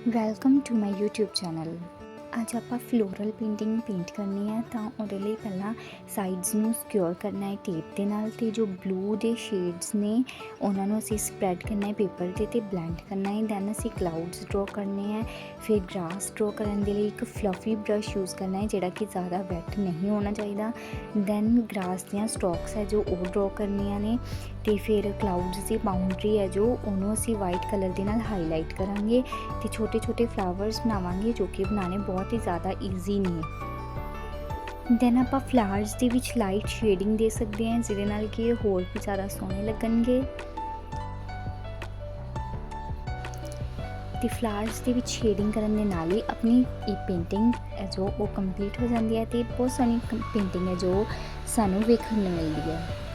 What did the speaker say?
Welcome to my YouTube channel. ਅੱਜ ਆਪਾਂ floral paint ਕਰਨੀ ਹੈ ਤਾਂ ਉਹਦੇ ਲਈ ਪਹਿਲਾਂ ਸਾਈਡਸ ਨੂੰ ਸਿਕਿਉਰ ਕਰਨਾ ਹੈ ਟੇਪ ਦੇ ਨਾਲ, ਅਤੇ ਜੋ ਬਲੂ ਦੇ ਸ਼ੇਡਸ ਨੇ ਉਹਨਾਂ ਨੂੰ ਅਸੀਂ ਸਪਰੈਡ ਕਰਨਾ ਹੈ ਪੇਪਰ 'ਤੇ ਅਤੇ ਬਲੈਂਡ ਕਰਨਾ ਹੈ। ਦੈਨ ਅਸੀਂ ਕਲਾਊਡਸ ਡਰੋ ਕਰਨੇ ਹੈ। ਫਿਰ ਗ੍ਰਾਸ ਡਰੋ ਕਰਨ ਦੇ ਲਈ ਇੱਕ ਫਲਫੀ ਬਰਸ਼ ਯੂਜ਼ ਕਰਨਾ ਹੈ ਜਿਹੜਾ ਕਿ ਜ਼ਿਆਦਾ ਵੈਟ ਨਹੀਂ ਹੋਣਾ ਚਾਹੀਦਾ। ਦੈਨ ਗ੍ਰਾਸ ਦੀਆਂ ਸਟੋਕਸ ਹੈ ਜੋ ਉਹ ਡਰੋ ਕਰਨੀਆਂ ਨੇ, ਅਤੇ ਫਿਰ ਕਲਾਊਡਸ ਦੀ ਬਾਊਂਡਰੀ ਹੈ ਜੋ ਉਹਨੂੰ ਅਸੀਂ ਵਾਈਟ ਕਲਰ ਦੇ ਨਾਲ ਹਾਈਲਾਈਟ ਕਰਾਂਗੇ ਅਤੇ ਛੋਟੇ ਛੋਟੇ ਫਲਾਵਰਸ ਬਣਾਵਾਂਗੇ ਜੋ ਕਿ ਬਣਾਉਣੇ ਬਹੁਤ ਹੀ ਜ਼ਿਆਦਾ ਈਜ਼ੀ ਨੇ। ਦੈਨ ਆਪਾਂ ਫਲਾਵਰਸ ਦੇ ਵਿੱਚ ਲਾਈਟ ਸ਼ੇਡਿੰਗ ਦੇ ਸਕਦੇ ਹਾਂ ਜਿਹਦੇ ਨਾਲ ਕਿ ਇਹ ਹੋਰ ਵੀ ਜ਼ਿਆਦਾ ਸੋਹਣੇ ਲੱਗਣਗੇ। ਅਤੇ ਫਲਾਵਰਸ ਦੇ ਵਿੱਚ ਸ਼ੇਡਿੰਗ ਕਰਨ ਦੇ ਨਾਲ ਹੀ ਆਪਣੀ ਇਹ ਪੇਂਟਿੰਗ ਹੈ ਜੋ ਉਹ ਕੰਪਲੀਟ ਹੋ ਜਾਂਦੀ ਹੈ, ਅਤੇ ਬਹੁਤ ਸੋਹਣੀ ਪੇਂਟਿੰਗ ਹੈ ਜੋ ਸਾਨੂੰ ਵੇਖਣ ਨੂੰ ਮਿਲਦੀ ਹੈ।